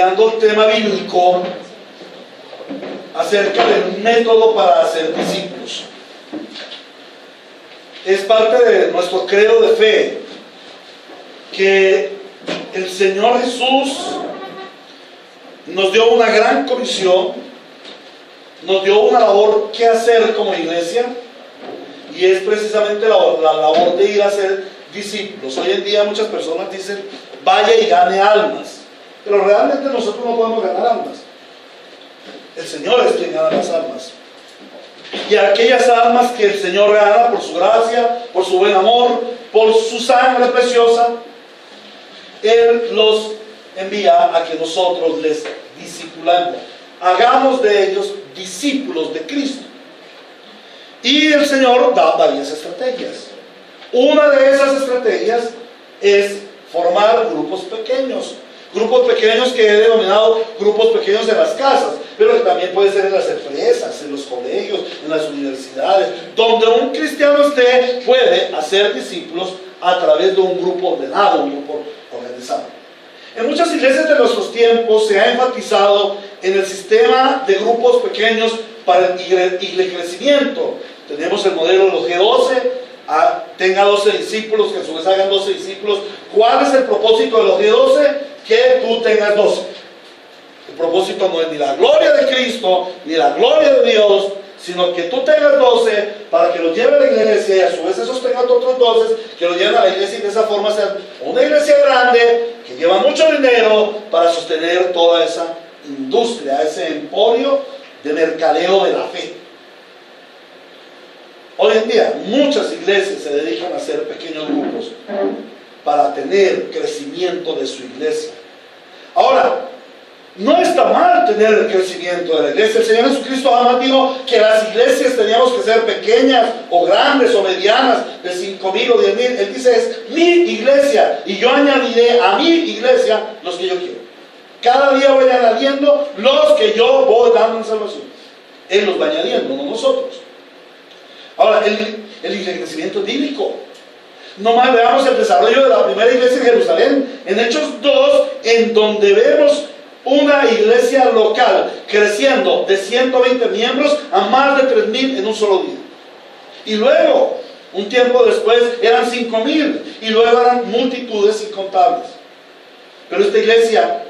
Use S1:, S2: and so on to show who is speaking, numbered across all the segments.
S1: estudiando el tema bíblico acerca del método para hacer discípulos. Es parte de nuestro credo de fe que el Señor Jesús nos dio una gran comisión, nos dio una labor que hacer como iglesia, y es precisamente la labor de ir a ser discípulos. Hoy en día muchas personas dicen, vaya y gane almas, pero realmente nosotros no podemos ganar almas. El Señor es quien gana las almas. Y aquellas almas que el Señor gana por su gracia, por su buen amor, por su sangre preciosa, Él los envía a que nosotros les discipulemos. Hagamos de ellos discípulos de Cristo. Y el Señor da varias estrategias. Una de esas estrategias es formar grupos pequeños. Grupos pequeños que he denominado grupos pequeños en las casas, pero que también puede ser en las empresas, en los colegios, en las universidades. Donde un cristiano esté, puede hacer discípulos a través de un grupo ordenado, un grupo organizado. En muchas iglesias de nuestros tiempos se ha enfatizado en el sistema de grupos pequeños para el crecimiento. Tenemos el modelo de los G12, tenga 12 discípulos, que a su vez hagan 12 discípulos. ¿Cuál es el propósito de los G12? Que tú tengas 12. El propósito no es ni la gloria de Cristo, ni la gloria de Dios, sino que tú tengas 12 para que los lleve a la iglesia, y a su vez esos tengan otros 12 que los lleven a la iglesia, y de esa forma sea una iglesia grande que lleva mucho dinero para sostener toda esa industria, ese emporio de mercadeo de la fe. Hoy en día muchas iglesias se dedican a hacer pequeños grupos para tener crecimiento de su iglesia. Ahora, no está mal tener el crecimiento de la iglesia. El Señor Jesucristo jamás dijo que las iglesias teníamos que ser pequeñas o grandes o medianas, de 5,000 o 10,000. Él dice, es mi iglesia, y yo añadiré a mi iglesia los que yo quiero. Cada día voy añadiendo los que yo voy dando en salvación. Él los va añadiendo, no nosotros. Ahora, el crecimiento es bíblico. Nomás veamos el desarrollo de la primera iglesia en Jerusalén, en Hechos 2, en donde vemos una iglesia local creciendo de 120 miembros a más de 3,000 en un solo día. Y luego, un tiempo después, eran 5,000, y luego eran multitudes incontables. Pero esta iglesia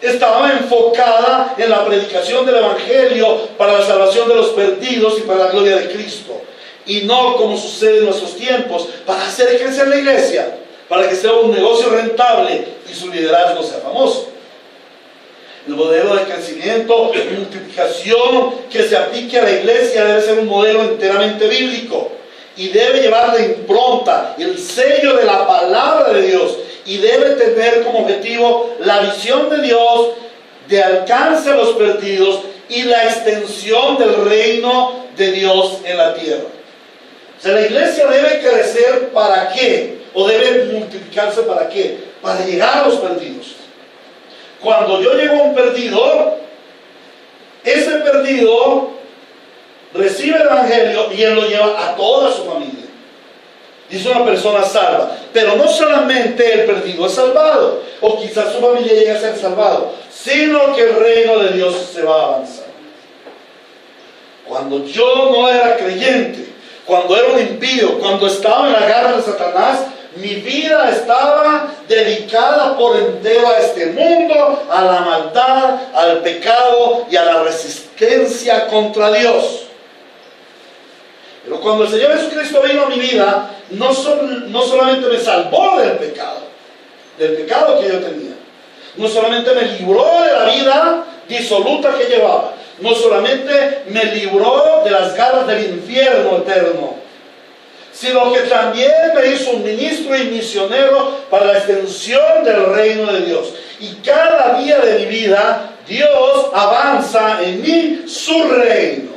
S1: estaba enfocada en la predicación del Evangelio para la salvación de los perdidos y para la gloria de Cristo. Y no como sucede en nuestros tiempos, para hacer crecer la iglesia, para que sea un negocio rentable y su liderazgo sea famoso. El modelo de crecimiento y multiplicación que se aplique a la iglesia debe ser un modelo enteramente bíblico, y debe llevar la impronta, el sello de la palabra de Dios, y debe tener como objetivo la visión de Dios de alcance a los perdidos y la extensión del reino de Dios en la tierra. O sea, la iglesia debe crecer ¿para qué? O debe multiplicarse ¿para qué? Para llegar a los perdidos. Cuando yo llego a un perdido, ese perdido recibe el Evangelio y él lo lleva a toda su familia. Y es una persona salva. Pero no solamente el perdido es salvado, o quizás su familia llegue a ser salvado, sino que el reino de Dios se va a avanzar. Cuando yo no era creyente, cuando era un impío, cuando estaba en la garra de Satanás, mi vida estaba dedicada por entero a este mundo, a la maldad, al pecado y a la resistencia contra Dios. Pero cuando el Señor Jesucristo vino a mi vida, no solamente me salvó del pecado que yo tenía, no solamente me libró de la vida disoluta que llevaba, no solamente me libró de las garras del infierno eterno, sino que también me hizo un ministro y misionero para la extensión del reino de Dios. Y cada día de mi vida, Dios avanza en mí su reino.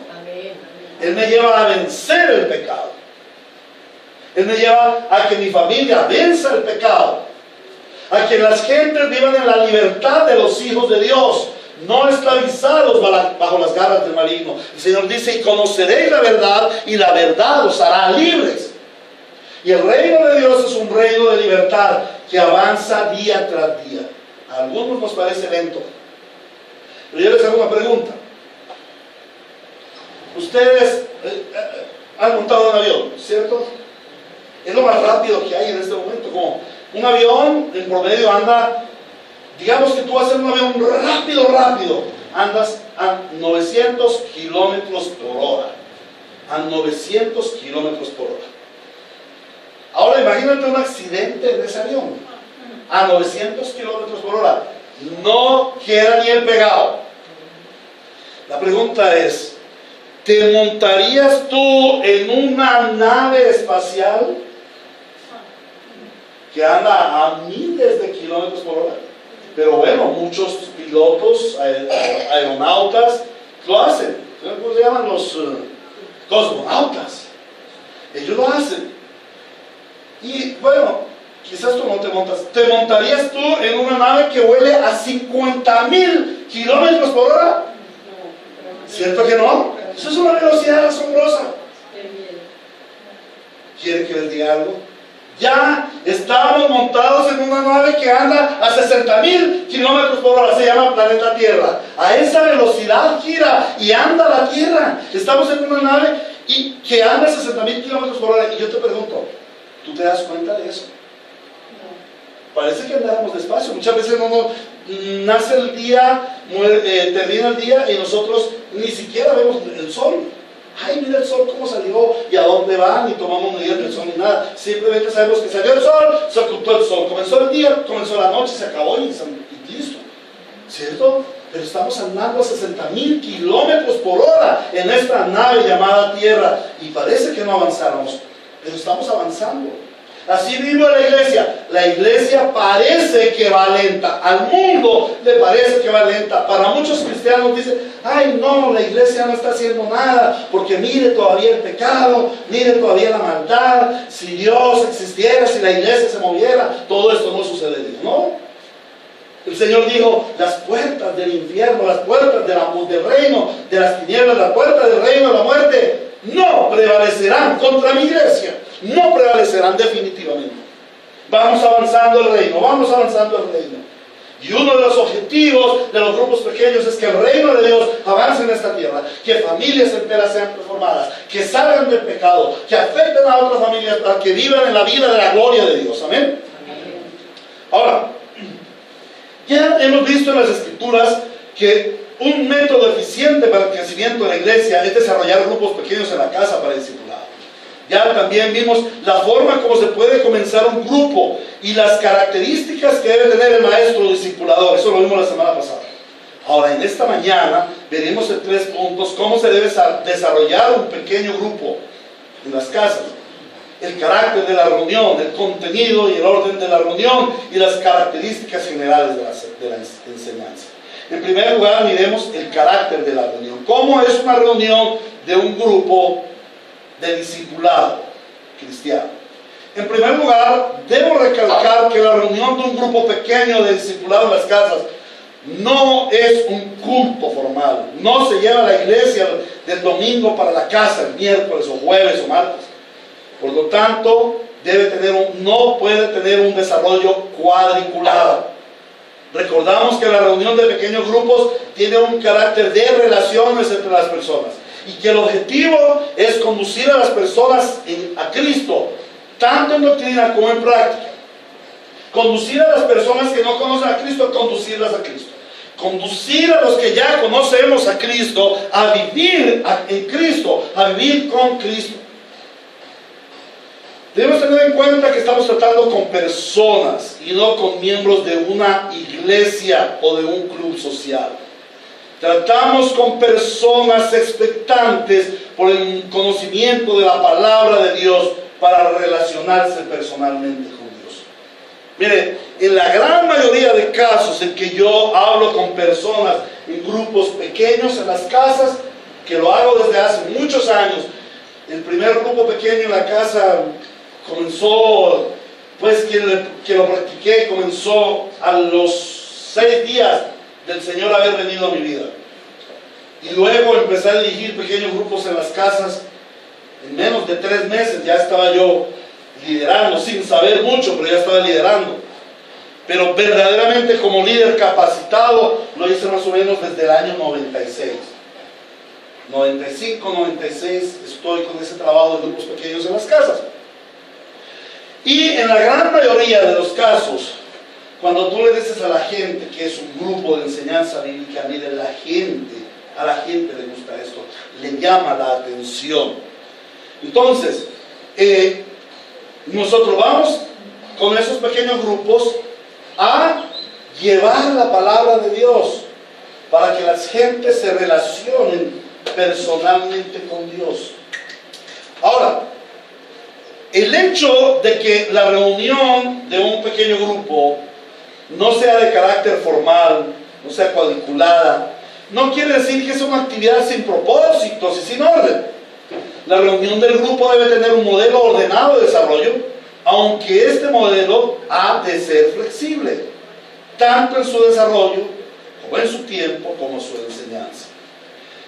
S1: Él me lleva a vencer el pecado. Él me lleva a que mi familia venza el pecado, a que las gentes vivan en la libertad de los hijos de Dios, no esclavizados bajo las garras del maligno. El Señor dice, y conoceréis la verdad, y la verdad os hará libres. Y el reino de Dios es un reino de libertad que avanza día tras día. A algunos nos parece lento. Pero yo les hago una pregunta. Ustedes han montado un avión, ¿cierto? Es lo más rápido que hay en este momento. Como un avión en promedio anda, digamos que tú vas en un avión rápido, andas a 900 kilómetros por hora. A 900 kilómetros por hora. Ahora imagínate un accidente en ese avión. A 900 kilómetros por hora. No queda ni el pegado. La pregunta es, ¿te montarías tú en una nave espacial que anda a miles de kilómetros por hora? Pero bueno, muchos pilotos, aeronautas, lo hacen. ¿Cómo se llaman los cosmonautas? Ellos lo hacen. Y bueno, quizás tú no te montas. ¿Te montarías tú en una nave que vuele a 50,000 kilómetros por hora? ¿Cierto que no? Eso es una velocidad asombrosa. ¿Quieren que les diga algo? Ya estamos montados en una nave que anda a 60,000 kilómetros por hora. Se llama planeta Tierra. A esa velocidad gira y anda la Tierra. Estamos en una nave que anda a 60,000 kilómetros por hora. Y yo te pregunto, ¿tú te das cuenta de eso? Parece que andamos despacio. Muchas veces nace el día, termina el día y nosotros ni siquiera vemos el sol. Ay, mira el sol cómo salió y a dónde va, ni tomamos medidas del sol ni nada. Simplemente sabemos que salió el sol, se ocultó el sol. Comenzó el día, comenzó la noche, se acabó y listo. ¿Cierto? Pero estamos andando a 60,000 kilómetros por hora en esta nave llamada Tierra. Y parece que no avanzáramos, pero estamos avanzando. Así mismo la iglesia. La iglesia parece que va lenta. Al mundo le parece que va lenta. Para muchos cristianos dicen, ay no, la iglesia no está haciendo nada, porque mire todavía el pecado, mire todavía la maldad. Si Dios existiera, si la iglesia se moviera, todo esto no sucedería, ¿no? El Señor dijo, las puertas del infierno, las puertas del reino, de las tinieblas, las puertas del reino de la muerte, no prevalecerán contra mi iglesia. No prevalecerán definitivamente. Vamos avanzando el reino, vamos avanzando el reino. Y uno de los objetivos de los grupos pequeños es que el reino de Dios avance en esta tierra, que familias enteras sean transformadas, que salgan del pecado, que afecten a otras familias para que vivan en la vida de la gloria de Dios. Amén. Ahora, ya hemos visto en las Escrituras que un método eficiente para el crecimiento de la iglesia es desarrollar grupos pequeños en la casa para discipular. Ya también vimos la forma como se puede comenzar un grupo y las características que debe tener el maestro discipulador. Eso lo vimos la semana pasada. Ahora, en esta mañana veremos en 3 puntos cómo se debe desarrollar un pequeño grupo en las casas. El carácter de la reunión, el contenido y el orden de la reunión y las características generales de la enseñanza. En primer lugar, miremos el carácter de la reunión. ¿Cómo es una reunión de un grupo de discipulado cristiano? En primer lugar, debo recalcar que la reunión de un grupo pequeño de discipulado en las casas no es un culto formal. No se lleva a la iglesia del domingo para la casa el miércoles o jueves o martes. Por lo tanto, no puede tener un desarrollo cuadriculado. Recordamos que la reunión de pequeños grupos tiene un carácter de relaciones entre las personas y que el objetivo es conducir a las personas a Cristo, tanto en doctrina como en práctica. Conducir a las personas que no conocen a Cristo, conducirlas a Cristo. Conducir a los que ya conocemos a Cristo a vivir en Cristo, a vivir con Cristo. Debemos tener en cuenta que estamos tratando con personas y no con miembros de una iglesia o de un club social. Tratamos con personas expectantes por el conocimiento de la palabra de Dios para relacionarse personalmente con Dios. Mire, en la gran mayoría de casos en que yo hablo con personas en grupos pequeños en las casas, que lo hago desde hace muchos años, el primer grupo pequeño en la casa comenzó, pues que lo practiqué, comenzó a los 6 días del Señor haber venido a mi vida. Y luego empecé a dirigir pequeños grupos en las casas. En menos de 3 meses ya estaba yo liderando, sin saber mucho, pero ya estaba liderando. pero verdaderamente como líder capacitado lo hice más o menos desde el año 96. 95, 96 estoy con ese trabajo de grupos pequeños en las casas. Y en la gran mayoría de los casos, cuando tú le dices a la gente que es un grupo de enseñanza bíblica, mire, a la gente le gusta esto, le llama la atención. Entonces, nosotros vamos con esos pequeños grupos a llevar la palabra de Dios para que las gentes se relacionen personalmente con Dios. Ahora, el hecho de que la reunión de un pequeño grupo no sea de carácter formal, no sea cuadriculada, no quiere decir que es una actividad sin propósitos y sin orden. La reunión del grupo debe tener un modelo ordenado de desarrollo, aunque este modelo ha de ser flexible, tanto en su desarrollo, como en su tiempo, como en su enseñanza.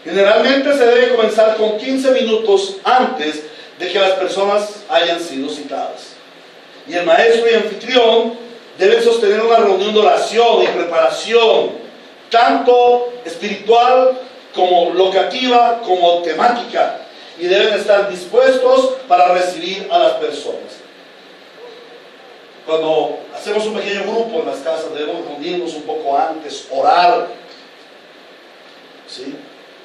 S1: Generalmente se debe comenzar con 15 minutos antes de que las personas hayan sido citadas. Y el maestro y anfitrión deben sostener una reunión de oración y preparación, tanto espiritual como locativa, como temática, y deben estar dispuestos para recibir a las personas. Cuando hacemos un pequeño grupo en las casas, debemos reunirnos un poco antes, orar, ¿sí?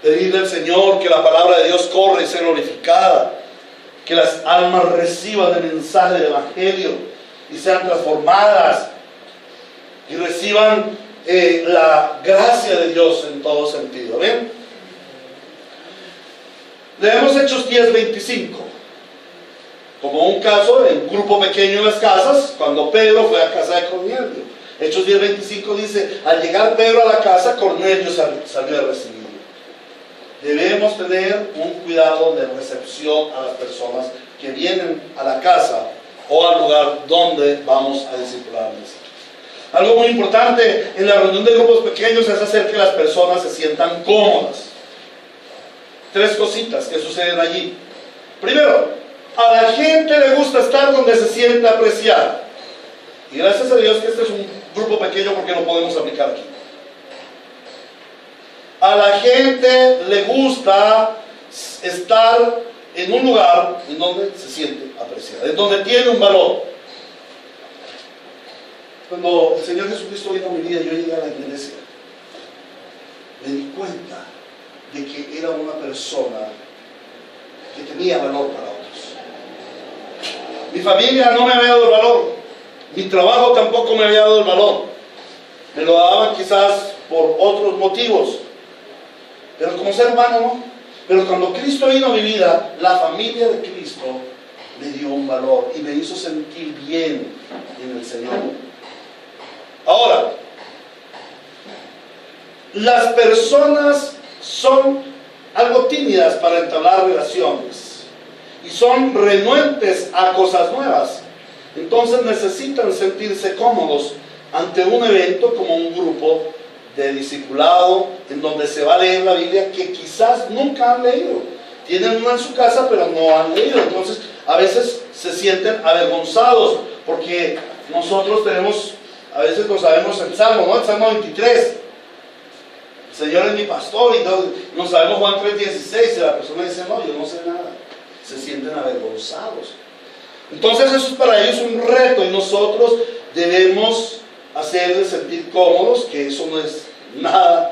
S1: Pedirle al Señor que la palabra de Dios corra y sea glorificada, que las almas reciban el mensaje del Evangelio y sean transformadas y reciban la gracia de Dios en todo sentido. ¿Ven? Leemos Hechos 10:25 como un caso en un grupo pequeño en las casas, cuando Pedro fue a casa de Cornelio. Hechos 10:25 dice: al llegar Pedro a la casa, Cornelio salió a recibirlo. Debemos tener un cuidado de recepción a las personas que vienen a la casa o al lugar donde vamos a discipularles. Algo muy importante en la reunión de grupos pequeños es hacer que las personas se sientan cómodas. 3 cositas que suceden allí. Primero, a la gente le gusta estar donde se siente apreciada. Y gracias a Dios que este es un grupo pequeño porque lo podemos aplicar aquí. A la gente le gusta estar en un lugar en donde se siente apreciada, en donde tiene un valor. Cuando el Señor Jesucristo vino a mi vida, yo llegué a la iglesia, me di cuenta de que era una persona que tenía valor para otros. Mi familia no me había dado el valor, mi trabajo tampoco me había dado el valor, me lo daban quizás por otros motivos, pero como ser humano no. Pero cuando Cristo vino a mi vida, la familia de Cristo me dio un valor y me hizo sentir bien en el Señor. Ahora, las personas son algo tímidas para entablar relaciones y son renuentes a cosas nuevas. Entonces necesitan sentirse cómodos ante un evento como un grupo de discipulado en donde se va a leer la Biblia que quizás nunca han leído. Tienen una en su casa pero no han leído. Entonces a veces se sienten avergonzados porque nosotros tenemos, a veces no sabemos el Salmo, ¿no? El Salmo 23. El Señor es mi pastor y no sabemos Juan 3:16 y la persona dice, no, yo no sé nada. Se sienten avergonzados. Entonces eso es para ellos un reto y nosotros debemos hacerles sentir cómodos, que eso no es nada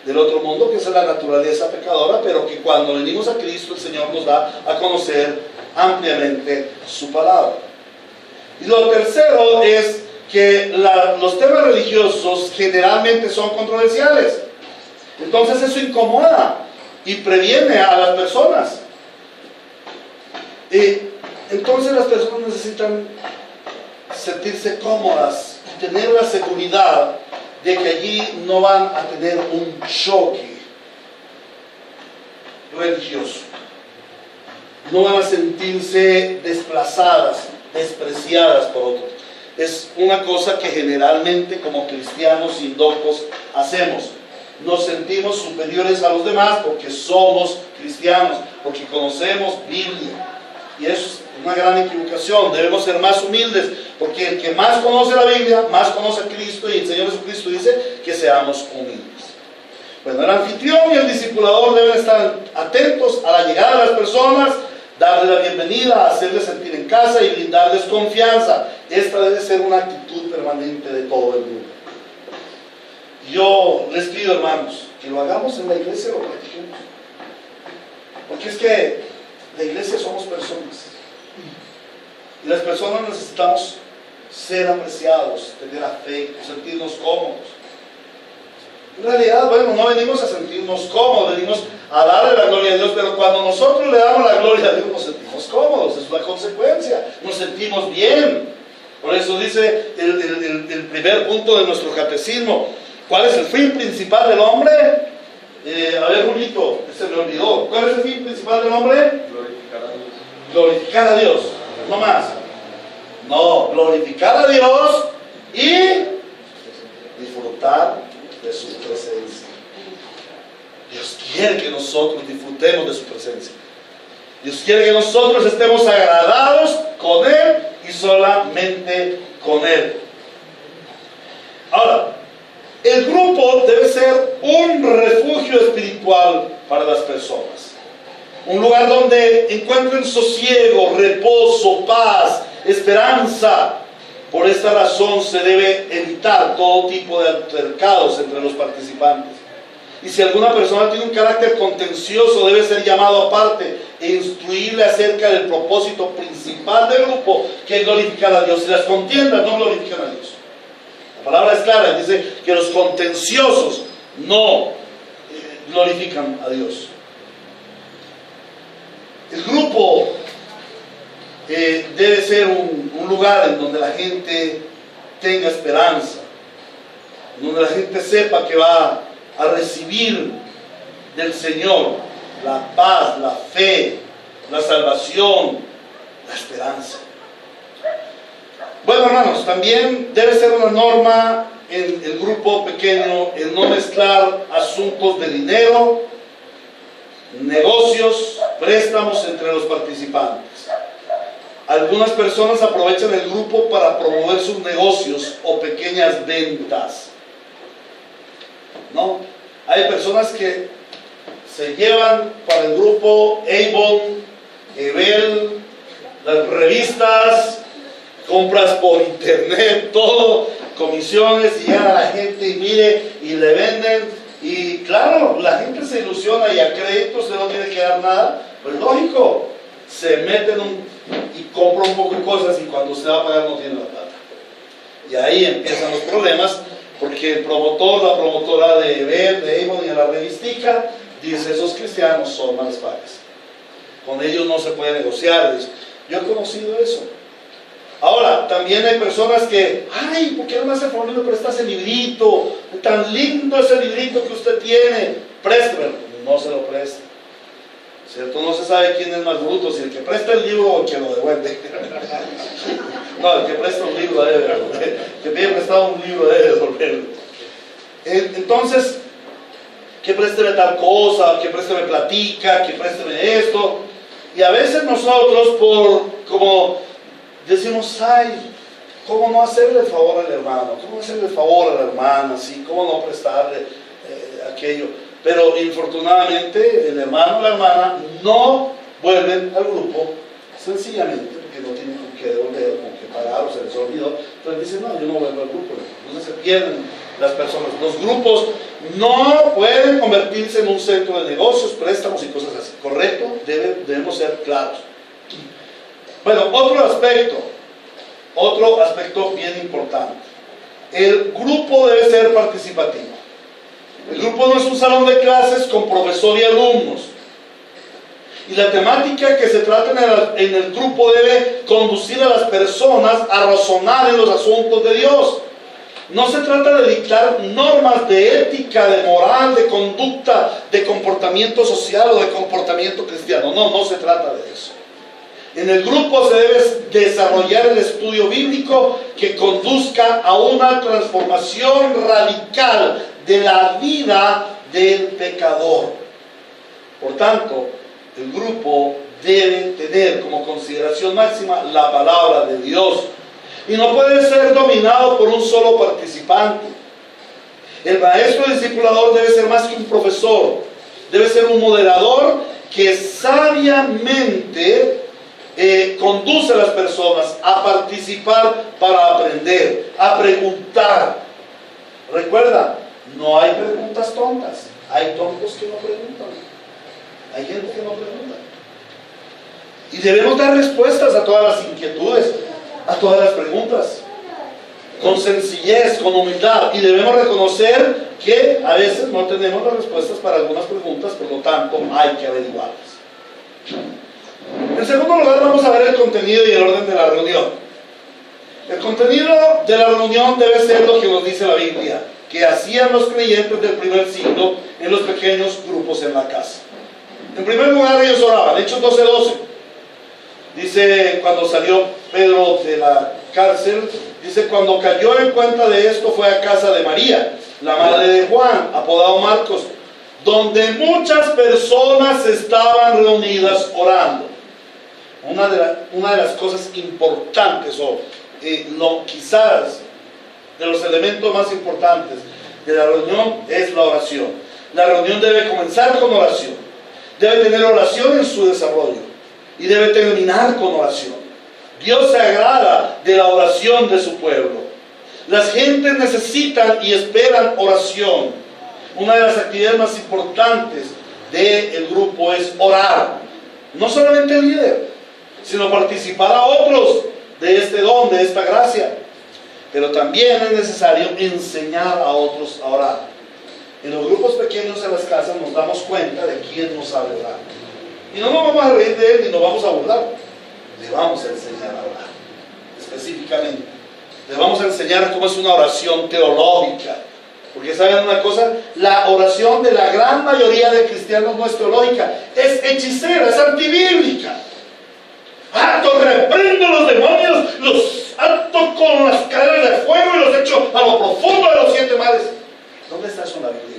S1: del otro mundo, que esa es la naturaleza pecadora, pero que cuando venimos a Cristo el Señor nos da a conocer ampliamente su palabra. Y lo tercero es que los temas religiosos generalmente son controversiales. Entonces eso incomoda y previene a las personas. Entonces las personas necesitan sentirse cómodas y tener la seguridad de que allí no van a tener un choque religioso. No van a sentirse desplazadas, despreciadas por otros. Es una cosa que generalmente como cristianos indoctos hacemos. Nos sentimos superiores a los demás porque somos cristianos, porque conocemos Biblia. Y es una gran equivocación. Debemos ser más humildes, porque el que más conoce la Biblia, más conoce a Cristo, y el Señor Jesucristo dice que seamos humildes. Bueno, el anfitrión y el discipulador deben estar atentos a la llegada de las personas, darle la bienvenida, hacerles sentir en casa y brindarles confianza. Esta debe ser una actitud permanente de todo el grupo. Yo les pido, hermanos, que lo hagamos en la iglesia, lo practiquemos. Porque es que la iglesia somos personas. Y las personas necesitamos ser apreciados, tener afecto, sentirnos cómodos. En realidad, bueno, no venimos a sentirnos cómodos, venimos a darle la gloria a Dios, pero cuando nosotros le damos la gloria a Dios nos sentimos cómodos, es la consecuencia, nos sentimos bien. Por eso dice el primer punto de nuestro catecismo, ¿cuál es el fin principal del hombre? A ver, Julito, se me olvidó. ¿Cuál es el fin principal del hombre?
S2: Glorificar a Dios.
S1: Glorificar a Dios, no más. No, glorificar a Dios y disfrutar de su presencia. Dios quiere que nosotros disfrutemos de su presencia. Dios quiere que nosotros estemos agradados con Él y solamente con Él. Ahora, el grupo debe ser un refugio espiritual para las personas. Un lugar donde encuentren sosiego, reposo, paz, esperanza. Por esta razón se debe evitar todo tipo de altercados entre los participantes. Y si alguna persona tiene un carácter contencioso, debe ser llamado aparte e instruirle acerca del propósito principal del grupo, que es glorificar a Dios. Si las contiendas no glorifican a Dios. La palabra es clara, dice que los contenciosos no glorifican a Dios. El grupo debe ser un lugar en donde la gente tenga esperanza, en donde la gente sepa que va a recibir del Señor la paz, la fe, la salvación, la esperanza. Bueno, hermanos, también debe ser una norma en el grupo pequeño el no mezclar asuntos de dinero, negocios, préstamos entre los participantes. Algunas personas aprovechan el grupo para promover sus negocios o pequeñas ventas. ¿No? Hay personas que se llevan para el grupo Avon, Ebel, las revistas, compras por internet, todo, comisiones, y llegan a la gente y mire, y le venden, y claro, la gente se ilusiona y a crédito se no tiene que dar nada, pues lógico, se meten y compra un poco de cosas y cuando se va a pagar no tiene la plata. Y ahí empiezan los problemas, porque el promotor, la promotora de Avon y de la revistica, dice, esos cristianos son malas pagas. Con ellos no se puede negociar. Yo he conocido eso. Ahora, también hay personas que, ay, ¿por qué no me hace favor y me presta ese librito? Tan lindo ese librito que usted tiene. Préstemelo. No se lo presta. ¿Cierto? No se sabe quién es más bruto, si el que presta el libro o el que lo devuelve. No, el que presta un libro debe devolver. El que pide prestado un libro debe devolverlo. Entonces, que présteme tal cosa, que présteme platica, que présteme esto. Y a veces nosotros, como decimos, ay, ¿cómo no hacerle el favor al hermano? ¿Cómo hacerle el favor a la hermana? ¿Sí? ¿Cómo no prestarle aquello? Pero infortunadamente el hermano o la hermana no vuelven al grupo sencillamente porque no tienen con qué devolver, con qué pagar o se les olvidó. Entonces dicen, no, yo no vuelvo al grupo. Entonces se pierden las personas. Los grupos no pueden convertirse en un centro de negocios, préstamos y cosas así. ¿Correcto? Debemos ser claros. Bueno, otro aspecto bien importante. El grupo debe ser participativo. El grupo no es un salón de clases con profesor y alumnos. Y la temática que se trata en el grupo debe conducir a las personas a razonar en los asuntos de Dios. No se trata de dictar normas de ética, de moral, de conducta, de comportamiento social o de comportamiento cristiano. No se trata de eso. En el grupo se debe desarrollar el estudio bíblico que conduzca a una transformación radical de la vida del pecador. Por tanto, el grupo debe tener como consideración máxima la palabra de Dios. Y no puede ser dominado por un solo participante. El maestro discipulador debe ser más que un profesor, debe ser un moderador que sabiamente conduce a las personas a participar para aprender, a preguntar. Recuerda, no hay preguntas tontas, hay tontos que no preguntan, hay gente que no pregunta. Y debemos dar respuestas a todas las inquietudes, a todas las preguntas, con sencillez, con humildad, y debemos reconocer que a veces no tenemos las respuestas para algunas preguntas, por lo tanto hay que averiguarlas. En segundo lugar, vamos a ver el contenido y el orden de la reunión. El contenido de la reunión debe ser lo que nos dice la Biblia, que hacían los creyentes del primer siglo en los pequeños grupos en la casa. En primer lugar, ellos oraban. Hechos 12:12. Dice, cuando salió Pedro de la cárcel, dice, cuando cayó en cuenta de esto, fue a casa de María, la madre de Juan, apodado Marcos, donde muchas personas estaban reunidas orando. Una de las cosas importantes, quizás de los elementos más importantes de la reunión, es la oración. La reunión debe comenzar con oración, debe tener oración en su desarrollo y debe terminar con oración. Dios se agrada de la oración de su pueblo. Las gentes necesitan y esperan oración. Una de las actividades más importantes del grupo es orar. No solamente el líder, sino participar a otros de este don, de esta gracia. Pero también es necesario enseñar a otros a orar. En los grupos pequeños en las casas nos damos cuenta de quién no sabe orar. Y no nos vamos a reír de él ni nos vamos a burlar. Le vamos a enseñar a orar. Específicamente. Le vamos a enseñar cómo es una oración teológica. Porque ¿saben una cosa? La oración de la gran mayoría de cristianos no es teológica. Es hechicera, es antibíblica. Harto reprendo los demonios, los ato con las cadenas de fuego y los echo a lo profundo de los 7 mares. ¿Dónde está eso en la Biblia?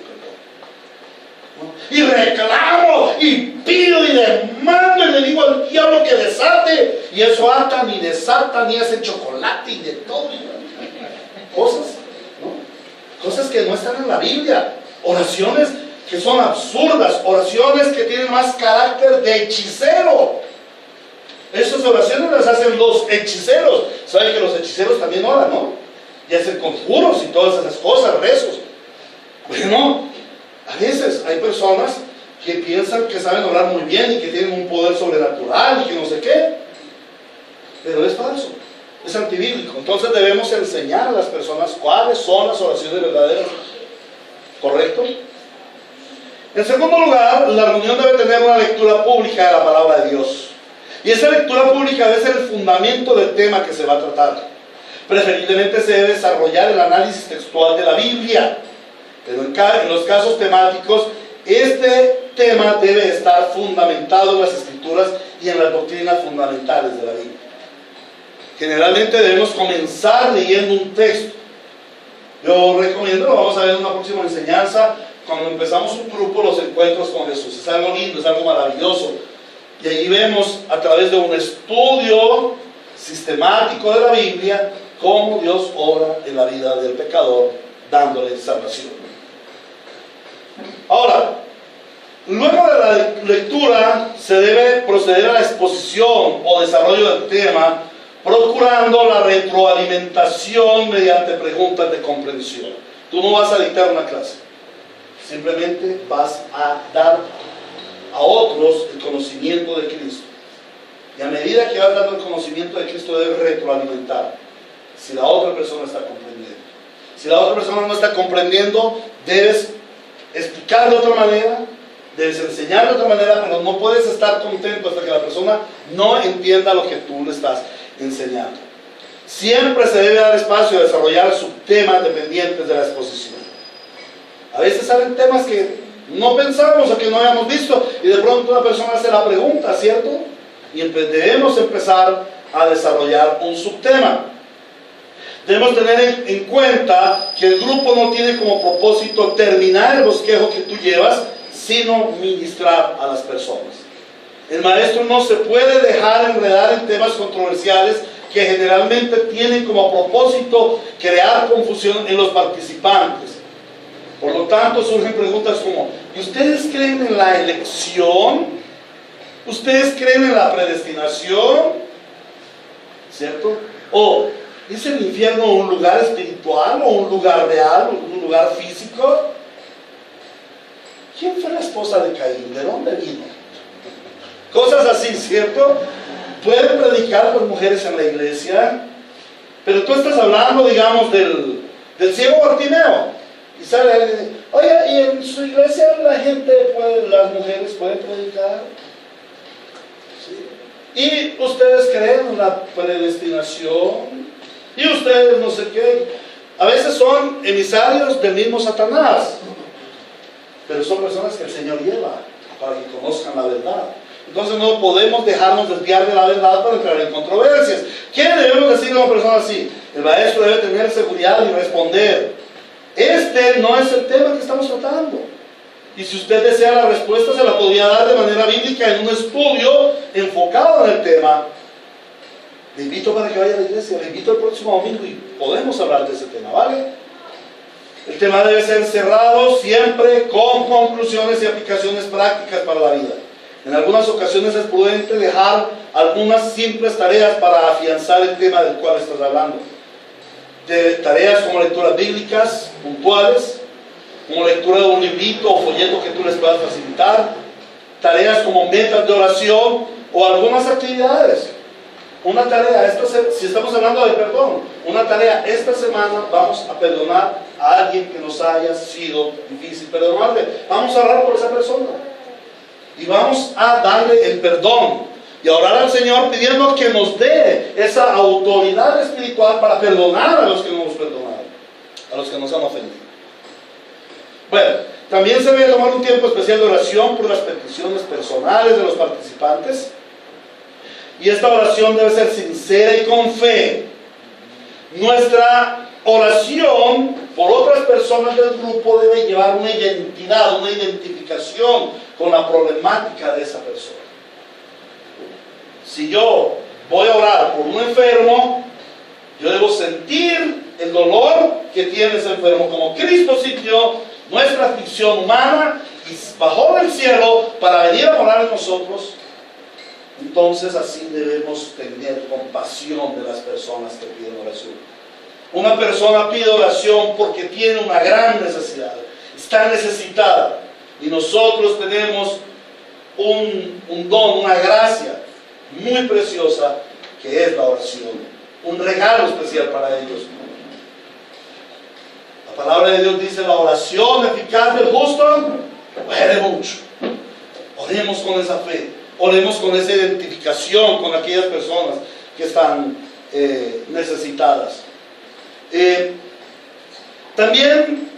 S1: Y reclamo, y pido, y demando, y le digo al diablo que desate, y eso ata, ni desata, ni hace chocolate, y de todo. Cosas, ¿no? Cosas que no están en la Biblia. Oraciones que son absurdas, oraciones que tienen más carácter de hechicero. Esas oraciones las hacen los hechiceros. Saben que los hechiceros también oran, ¿no? Y hacen conjuros y todas esas cosas, rezos. Bueno, a veces hay personas que piensan que saben orar muy bien y que tienen un poder sobrenatural y que no sé qué. Pero es falso, es antibíblico. Entonces debemos enseñar a las personas cuáles son las oraciones verdaderas. ¿Correcto? En segundo lugar, la reunión debe tener una lectura pública de la palabra de Dios. Y esa lectura pública debe ser el fundamento del tema que se va a tratar. Preferiblemente se debe desarrollar el análisis textual de la Biblia. Pero en los casos temáticos, este tema debe estar fundamentado en las Escrituras y en las doctrinas fundamentales de la Biblia. Generalmente debemos comenzar leyendo un texto. Yo recomiendo, lo vamos a ver en una próxima enseñanza, cuando empezamos un grupo, los encuentros con Jesús. Es algo lindo, es algo maravilloso. Y allí vemos a través de un estudio sistemático de la Biblia cómo Dios obra en la vida del pecador, dándole salvación. Ahora, luego de la lectura se debe proceder a la exposición o desarrollo del tema, procurando la retroalimentación mediante preguntas de comprensión. Tú no vas a dictar una clase, simplemente vas a dar a otros el conocimiento de Cristo. Y a medida que vas dando el conocimiento de Cristo, debes retroalimentar si la otra persona está comprendiendo. Si la otra persona no está comprendiendo, debes explicar de otra manera, debes enseñar de otra manera, pero no puedes estar contento hasta que la persona no entienda lo que tú le estás enseñando. Siempre se debe dar espacio a desarrollar subtemas dependientes de la exposición. A veces salen temas que no pensamos o que no habíamos visto y de pronto una persona hace la pregunta, ¿cierto? Y debemos empezar a desarrollar un subtema. Debemos tener en cuenta que el grupo no tiene como propósito terminar el bosquejo que tú llevas, sino ministrar a las personas. El maestro no se puede dejar enredar en temas controversiales que generalmente tienen como propósito crear confusión en los participantes. Por lo tanto, surgen preguntas como: ¿y ustedes creen en la elección? ¿Ustedes creen en la predestinación? ¿Cierto? ¿O es el infierno un lugar espiritual o un lugar real, un lugar físico? ¿Quién fue la esposa de Caín? ¿De dónde vino? Cosas así, ¿cierto? Pueden predicar las mujeres en la iglesia, pero tú estás hablando, digamos, del ciego Bartimeo. Y sale alguien: oiga, ¿y en su iglesia la gente puede, las mujeres pueden predicar? ¿Sí? ¿Y ustedes creen en la predestinación? ¿Y ustedes no sé qué? A veces son emisarios del mismo Satanás, pero son personas que el Señor lleva para que conozcan la verdad. Entonces no podemos dejarnos desviar de la verdad para entrar en controversias. ¿Qué debemos decirle a una persona así? El maestro debe tener seguridad y responder: este no es el tema que estamos tratando. Y si usted desea la respuesta, se la podría dar de manera bíblica en un estudio enfocado en el tema. Le invito para que vaya a la iglesia, le invito el próximo domingo y podemos hablar de ese tema, ¿vale? El tema debe ser cerrado siempre con conclusiones y aplicaciones prácticas para la vida. En algunas ocasiones es prudente dejar algunas simples tareas para afianzar el tema del cual estás hablando. De tareas como lecturas bíblicas puntuales, como lectura de un librito o folleto que tú les puedas facilitar, tareas como metas de oración o algunas actividades. Una tarea, si estamos hablando de perdón, una tarea: esta semana vamos a perdonar a alguien que nos haya sido difícil perdonarle. Vamos a orar por esa persona y vamos a darle el perdón y a orar al Señor pidiendo que nos dé esa autoridad espiritual para perdonar a los que no nos perdonaron, a los que nos han ofendido. Bueno, también se debe tomar un tiempo especial de oración por las peticiones personales de los participantes, y esta oración debe ser sincera y con fe. Nuestra oración por otras personas del grupo debe llevar una identidad, una identificación con la problemática de esa persona. Si yo voy a orar por un enfermo, yo debo sentir el dolor que tiene ese enfermo, como Cristo sintió nuestra aflicción humana y bajó del cielo para venir a morar en nosotros. Entonces así debemos tener compasión de las personas que piden oración. Una persona pide oración porque tiene una gran necesidad, está necesitada, y nosotros tenemos un don, una gracia muy preciosa que es la oración, un regalo especial para ellos. La palabra de Dios dice: la oración eficaz del justo puede mucho. Oremos con esa fe, oremos con esa identificación con aquellas personas que están necesitadas. También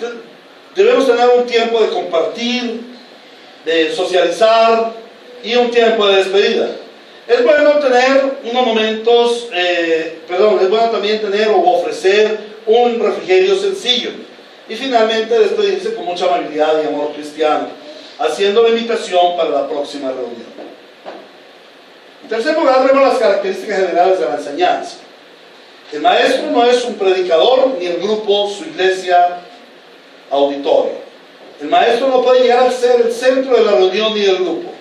S1: debemos tener un tiempo de compartir, de socializar y un tiempo de despedida. Es bueno tener unos momentos, es bueno también tener o ofrecer un refrigerio sencillo. Y finalmente despedirse con mucha amabilidad y amor cristiano, haciendo la invitación para la próxima reunión. En tercer lugar, vemos las características generales de la enseñanza. El maestro no es un predicador, ni el grupo, su iglesia, auditorio. El maestro no puede llegar a ser el centro de la reunión ni del grupo.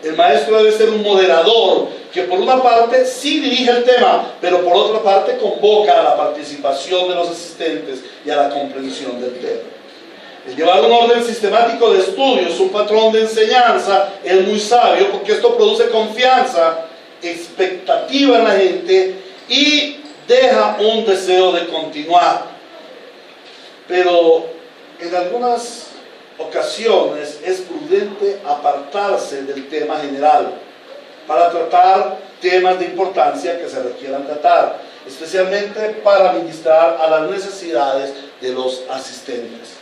S1: El maestro debe ser un moderador que por una parte sí dirige el tema, pero por otra parte convoca a la participación de los asistentes y a la comprensión del tema. El llevar un orden sistemático de estudios, un patrón de enseñanza, es muy sabio porque esto produce confianza, expectativa en la gente y deja un deseo de continuar. Pero en algunas ocasiones es prudente apartarse del tema general para tratar temas de importancia que se requieran tratar, especialmente para ministrar a las necesidades de los asistentes.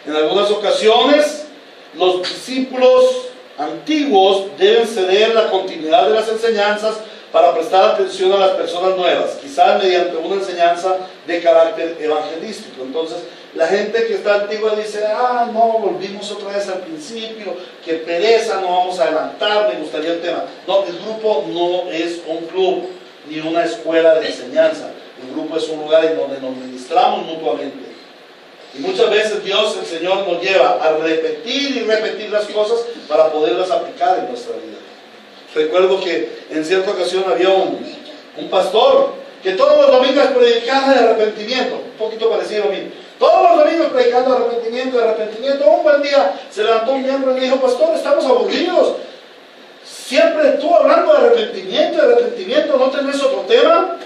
S1: En algunas ocasiones, los discípulos antiguos deben ceder la continuidad de las enseñanzas para prestar atención a las personas nuevas, quizás mediante una enseñanza de carácter evangelístico. Entonces, La gente que está antigua dice, ah, no, volvimos otra vez al principio, qué pereza, no vamos a adelantar, me gustaría el tema. No, el grupo no es un club, ni una escuela de enseñanza. El grupo es un lugar en donde nos ministramos mutuamente. Y muchas veces Dios, el Señor, nos lleva a repetir y repetir las cosas para poderlas aplicar en nuestra vida. Recuerdo que en cierta ocasión había un pastor que todos los domingos predicaba de arrepentimiento, un poquito parecido a mí. Todos los domingos predicando de arrepentimiento. Un buen día se levantó un miembro y le dijo, pastor, estamos aburridos. Siempre tú hablando de arrepentimiento, ¿no tenés otro tema?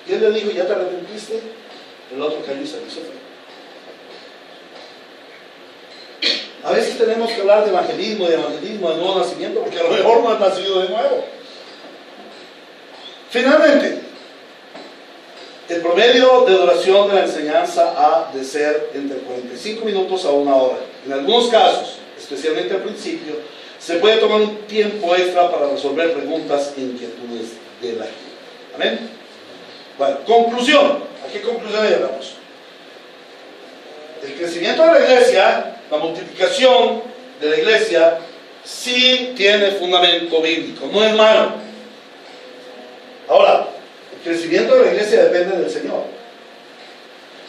S1: Y él le dijo, ¿ya te arrepentiste? El otro cayó y se fue. A veces tenemos que hablar de evangelismo, de nuevo nacimiento, porque a lo mejor no has nacido de nuevo. Finalmente, el promedio de duración de la enseñanza ha de ser entre 45 minutos a 1 hora. En algunos casos, especialmente al principio, se puede tomar un tiempo extra para resolver preguntas e inquietudes de la gente. ¿Amén? Bueno, conclusión. ¿A qué conclusión llegamos? El crecimiento de la iglesia, la multiplicación de la iglesia, sí tiene fundamento bíblico, no es malo. Ahora, el crecimiento de la iglesia depende del Señor,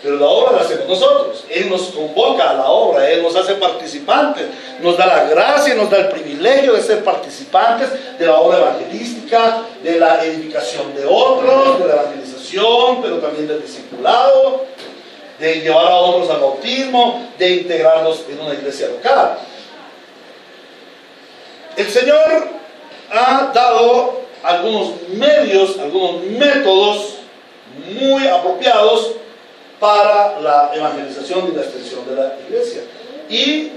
S1: pero la obra la hacemos nosotros. Él nos convoca a la obra, Él nos hace participantes, nos da la gracia, nos da el privilegio de ser participantes de la obra evangelística, de la edificación de otros, de la evangelización, pero también del discipulado, de llevar a otros al bautismo, de integrarlos en una iglesia local. El Señor ha dado algunos medios, algunos métodos muy apropiados para la evangelización y la extensión de la iglesia. Y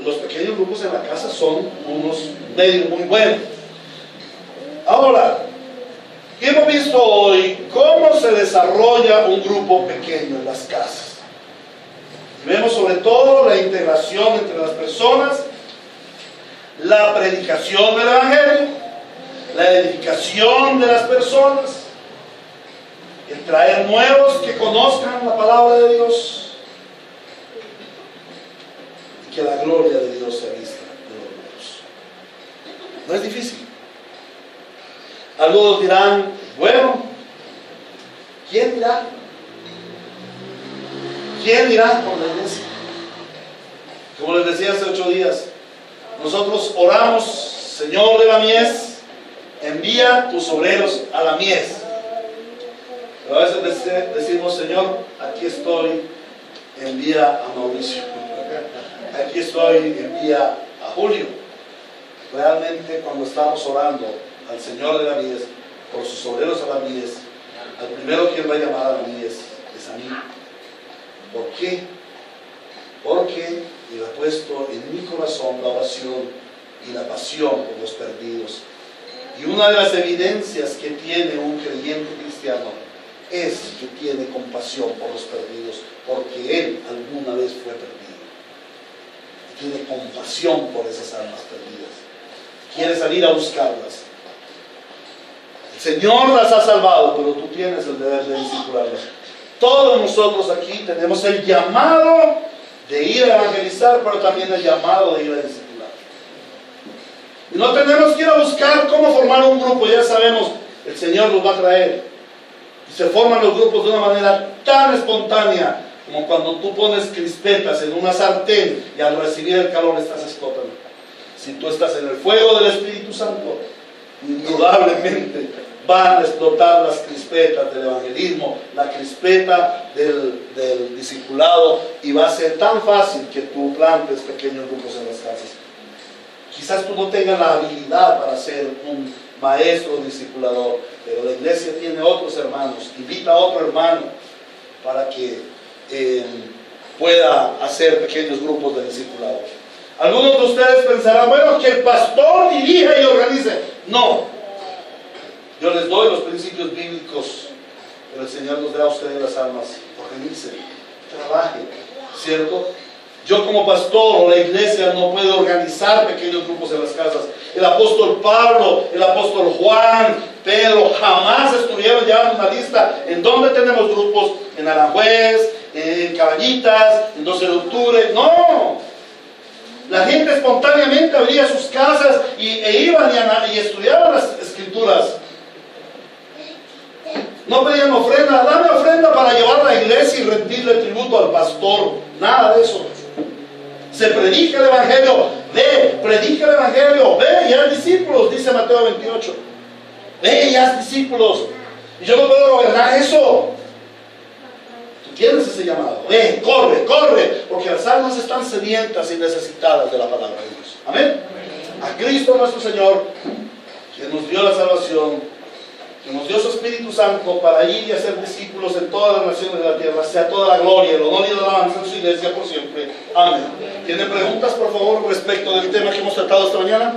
S1: los pequeños grupos en la casa son unos medios muy buenos. Ahora, hemos visto hoy cómo se desarrolla un grupo pequeño en las casas. Vemos sobre todo la integración entre las personas, la predicación del evangelio, la edificación de las personas, el traer nuevos que conozcan la palabra de Dios y que la gloria de Dios se vista de los nuevos. No es difícil. Algunos dirán, bueno, ¿quién dirá? ¿Quién dirá por la iglesia? Como les decía hace 8 días, nosotros oramos, Señor de la mies, envía tus obreros a la mies. Pero a veces decimos, Señor, aquí estoy, envía a Mauricio. Aquí estoy, envía a Julio. Realmente cuando estamos orando al Señor de la mies, por sus obreros a la mies, al primero que Él va a llamar a la mies es a mí. ¿Por qué? Porque Él ha puesto en mi corazón la oración y la pasión por los perdidos. Y una de las evidencias que tiene un creyente cristiano es que tiene compasión por los perdidos, porque él alguna vez fue perdido. Tiene compasión por esas almas perdidas. Quiere salir a buscarlas. El Señor las ha salvado, pero tú tienes el deber de discipularlas. Todos nosotros aquí tenemos el llamado de ir a evangelizar, pero también el llamado de ir a discipular. Y no tenemos que ir a buscar cómo formar un grupo, ya sabemos, el Señor los va a traer. Y se forman los grupos de una manera tan espontánea como cuando tú pones crispetas en una sartén y al recibir el calor estás explotando. Si tú estás en el fuego del Espíritu Santo, indudablemente van a explotar las crispetas del evangelismo, la crispeta del discipulado, y va a ser tan fácil que tú plantes pequeños grupos en las casas. Quizás tú no tengas la habilidad para ser un maestro o discipulador, pero la iglesia tiene otros hermanos. Invita a otro hermano para que pueda hacer pequeños grupos de discipulado. Algunos de ustedes pensarán, bueno, que el pastor dirija y organice. No, yo les doy los principios bíblicos, pero el Señor nos da a ustedes las almas. Organicen, trabajen, ¿cierto? Yo como pastor o la iglesia no puede organizar pequeños grupos en las casas. El apóstol Pablo, el apóstol Juan, Pedro jamás estuvieron llevando una lista en donde tenemos grupos: en Aranjuez, en Cabañitas, el 12 de octubre. No. La gente espontáneamente abría sus casas e iban y estudiaban las escrituras. No pedían ofrenda, dame ofrenda para llevar a la iglesia y rendirle tributo al pastor. Nada de eso. Se predica el evangelio, ve, predica el evangelio, ve y haz discípulos, dice Mateo 28. Ve y haz discípulos. Y yo no puedo gobernar eso. Tú tienes ese llamado. Ve, corre, corre, porque las almas están sedientas y necesitadas de la palabra de Dios. Amén. A Cristo nuestro Señor, quien nos dio la salvación, que nos dio su Espíritu Santo para ir y hacer discípulos en todas las naciones de la tierra, sea toda la gloria, el honor y la alabanza en su iglesia por siempre. Amén. ¿Tienen preguntas, por favor, respecto del tema que hemos tratado esta mañana?